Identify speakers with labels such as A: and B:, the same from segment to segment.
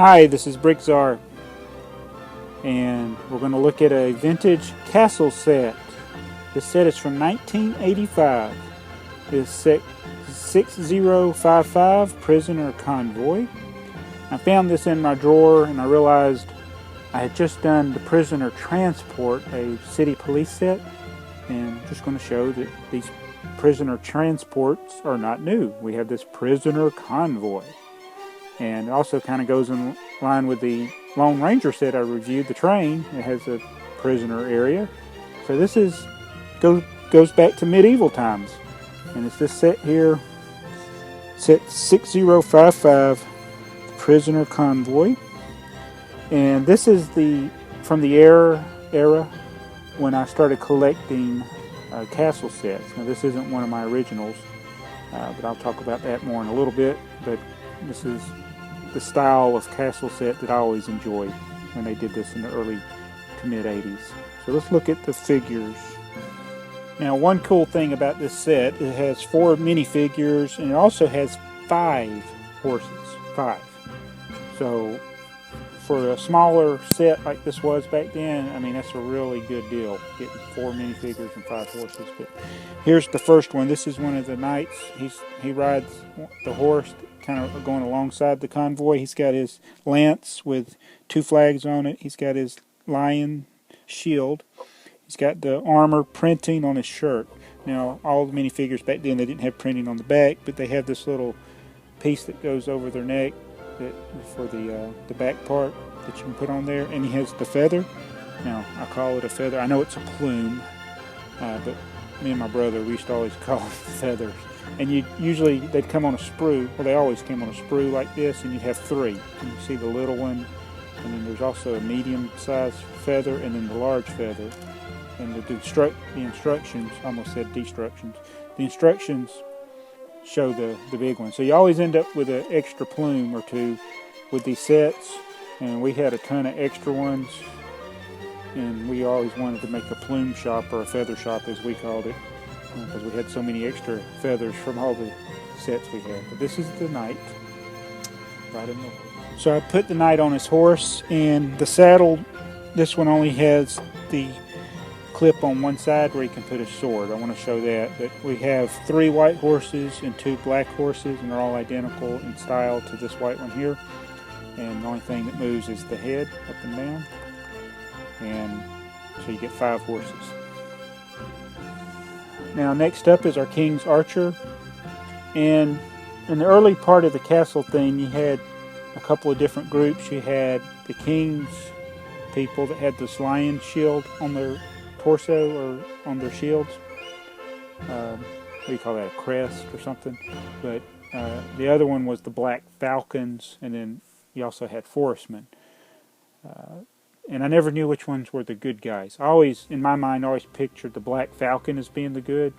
A: Hi, this is Bricktsar, and we're going to look at a vintage castle set. This set is from 1985. It's set 6055 Prisoner Convoy. I found this in my drawer and I realized I had just done the Prisoner Transport, a city police set, and I'm just going to show that these prisoner transports are not new. We have this Prisoner Convoy. And it also kind of goes in line with the Lone Ranger set I reviewed, the train. It has a prisoner area. So this goes back to medieval times. And it's this set here, set 6055, Prisoner Convoy. And this is from the era when I started collecting castle sets. Now this isn't one of my originals, but I'll talk about that more in a little bit. But this is the style of castle set that I always enjoyed when they did this in the early to mid 80s. So let's look at the figures. Now one cool thing about this set, it has 4 minifigures and it also has 5 horses. 5. So for a smaller set like this was back then, I mean that's a really good deal, getting 4 minifigures and 5 horses. But here's the first one. This is one of the knights. He rides the horse kind of going alongside the convoy. He's got his lance with 2 flags on it. He's got his lion shield. He's got the armor printing on his shirt. Now all the minifigures back then, they didn't have printing on the back, but they have this little piece that goes over their neck for the back part that you can put on there. And he has the feather. Now I call it a feather. I know it's a plume, but me and my brother, we used to always call it feathers. And usually they'd come on a sprue. Well, they always came on a sprue like this, and you'd have 3. And you see the little one, and then there's also a medium-sized feather, and then the large feather. And the instructions, I almost said destructions. The instructions show the big one. So you always end up with an extra plume or 2 with these sets. And we had a ton of extra ones, and we always wanted to make a plume shop, or a feather shop as we called it, because we had so many extra feathers from all the sets we had. But this is the knight. Right in there. So I put the knight on his horse, and the saddle, this one only has the clip on one side where you can put his sword. I want to show that. But we have 3 white horses and 2 black horses, and they're all identical in style to this white one here. And the only thing that moves is the head up and down. And so you get 5 horses. Now next up is our King's Archer. And in the early part of the castle thing, you had a couple of different groups. You had the King's people that had this lion shield on their torso or on their shields. What do you call that, a crest or something? But the other one was the Black Falcons, and then you also had Forestmen. And I never knew which ones were the good guys. I always, in my mind, always pictured the Black Falcon as being the good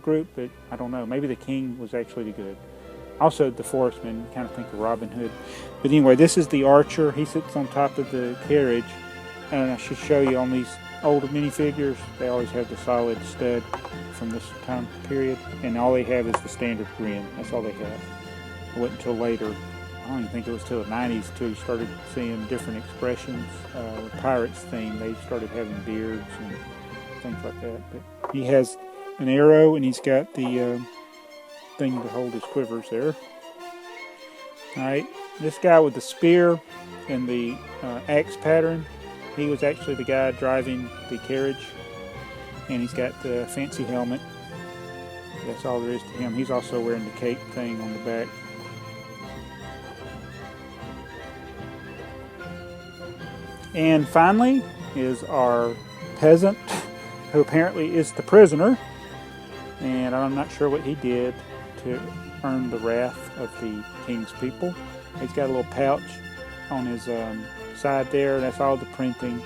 A: group, but I don't know. Maybe the King was actually the good. Also, the Forestmen, kind of think of Robin Hood. But anyway, this is the Archer. He sits on top of the carriage, and I should show you on these older minifigures, they always have the solid stud from this time period, and all they have is the standard grin. That's all they have. It wasn't until later, I don't even think it was till the 90s till you started seeing different expressions. The Pirates theme, they started having beards and things like that. But he has an arrow, and he's got the thing to hold his quivers there. Alright, this guy with the spear and the axe pattern, he was actually the guy driving the carriage, and he's got the fancy helmet. That's all there is to him. He's also wearing the cape thing on the back. And finally is our peasant, who apparently is the prisoner, and I'm not sure what he did to earn the wrath of the king's people. He's got a little pouch on his side there. That's all the printing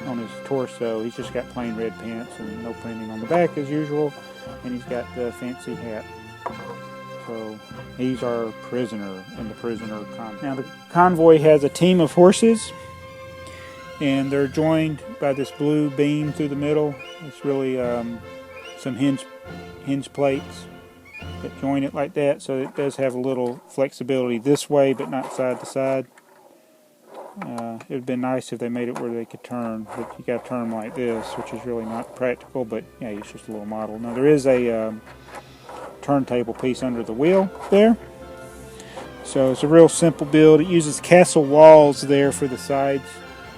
A: on his torso. He's just got plain red pants and no printing on the back as usual, and he's got the fancy hat. So he's our prisoner in the Prisoner Convoy. Now the convoy has a team of horses, and they're joined by this blue beam through the middle. It's really some hinge plates that join it like that, so it does have a little flexibility this way, but not side to side. It would have been nice if they made it where they could turn, but you got to turn them like this, which is really not practical, but yeah, it's just a little model. Now there is a turntable piece under the wheel there. So it's a real simple build. It uses castle walls there for the sides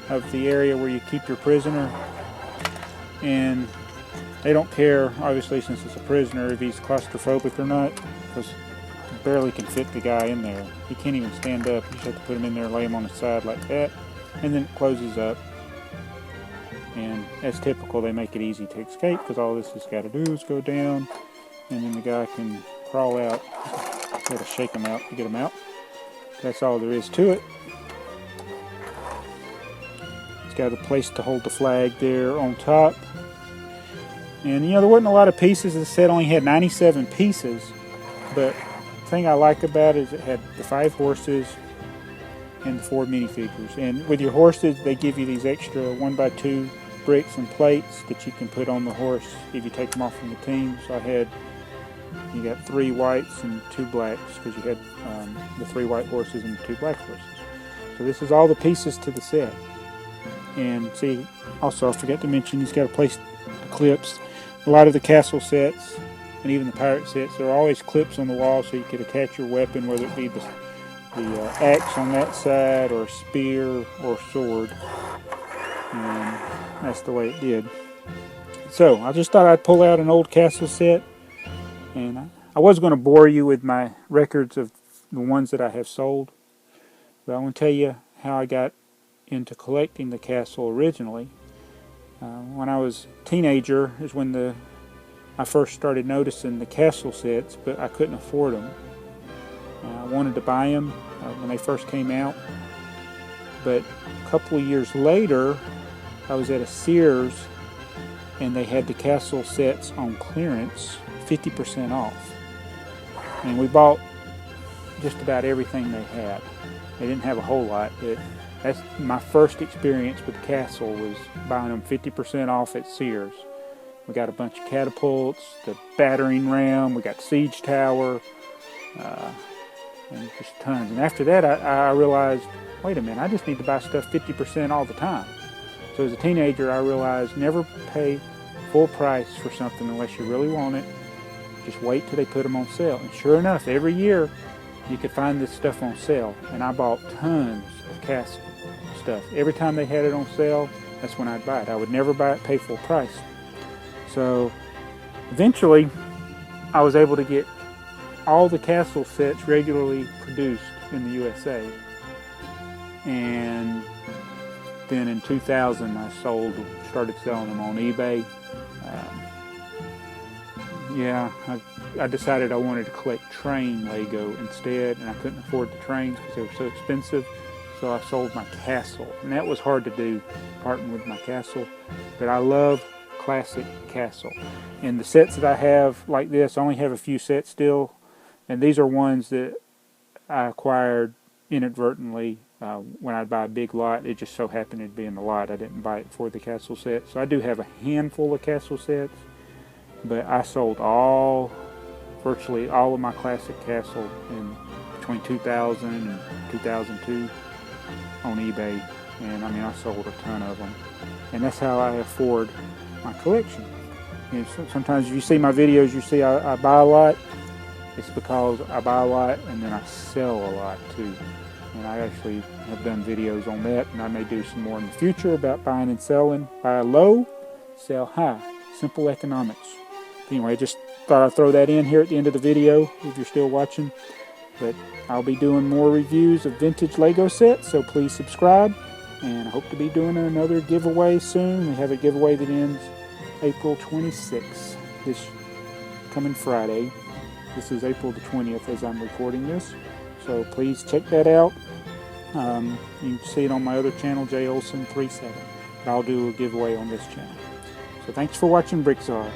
A: of the area where you keep your prisoner. And they don't care, obviously, since it's a prisoner, if he's claustrophobic or not, because you barely can fit the guy in there. He can't even stand up. You just have to put him in there, lay him on his side like that, and then it closes up. And as typical, they make it easy to escape, because all this has got to do is go down, and then the guy can crawl out. You got to shake him out to get him out. That's all there is to it. It's got a place to hold the flag there on top. And there wasn't a lot of pieces. The set only had 97 pieces. But the thing I like about it is it had the 5 horses and the 4 minifigures. And with your horses, they give you these extra 1x2 bricks and plates that you can put on the horse if you take them off from the team. So you got 3 whites and 2 blacks, because you had the 3 white horses and the 2 black horses. So this is all the pieces to the set. And see, also I forgot to mention, he's got a place to clips. A lot of the castle sets and even the pirate sets, there are always clips on the wall so you could attach your weapon, whether it be the axe on that side, or spear, or sword. And that's the way it did. So I just thought I'd pull out an old castle set. And I was going to bore you with my records of the ones that I have sold, but I want to tell you how I got into collecting the castle originally. When I was a teenager is when I first started noticing the castle sets, but I couldn't afford them. I wanted to buy them when they first came out, but a couple of years later I was at a Sears and they had the castle sets on clearance, 50% off. And we bought just about everything they had. They didn't have a whole lot, but that's my first experience with the castle, was buying them 50% off at Sears. We got a bunch of catapults, the battering ram, we got the siege tower, and just tons. And after that I realized, wait a minute, I just need to buy stuff 50% all the time. So as a teenager I realized, never pay full price for something unless you really want it. Just wait till they put them on sale. And sure enough, every year you could find this stuff on sale. And I bought tons of castle stuff. Every time they had it on sale, that's when I'd buy it. I would never buy it pay full price. So eventually I was able to get all the castle sets regularly produced in the USA. And then in 2000 I started selling them on eBay. I decided I wanted to collect train Lego instead, and I couldn't afford the trains because they were so expensive, so I sold my castle. And that was hard to do, parting with my castle, but I love classic castle. And the sets that I have like this, I only have a few sets still, and these are ones that I acquired inadvertently. When I'd buy a big lot, it just so happened to be in the lot. I didn't buy it for the castle set. So I do have a handful of castle sets, but I sold virtually all of my classic castle in between 2000 and 2002 on eBay. And I mean, I sold a ton of them. And that's how I afford my collection. Sometimes if you see my videos, you see I buy a lot. It's because I buy a lot and then I sell a lot too. And I actually have done videos on that, and I may do some more in the future about buying and selling. Buy low, sell high. Simple economics. Anyway, I just thought I'd throw that in here at the end of the video if you're still watching. But I'll be doing more reviews of vintage Lego sets, so please subscribe. And I hope to be doing another giveaway soon. We have a giveaway that ends April 26th, this coming Friday. This is April the 20th as I'm recording this. So please check that out. You can see it on my other channel, J Olson 37. But I'll do a giveaway on this channel. So thanks for watching Bricktsar.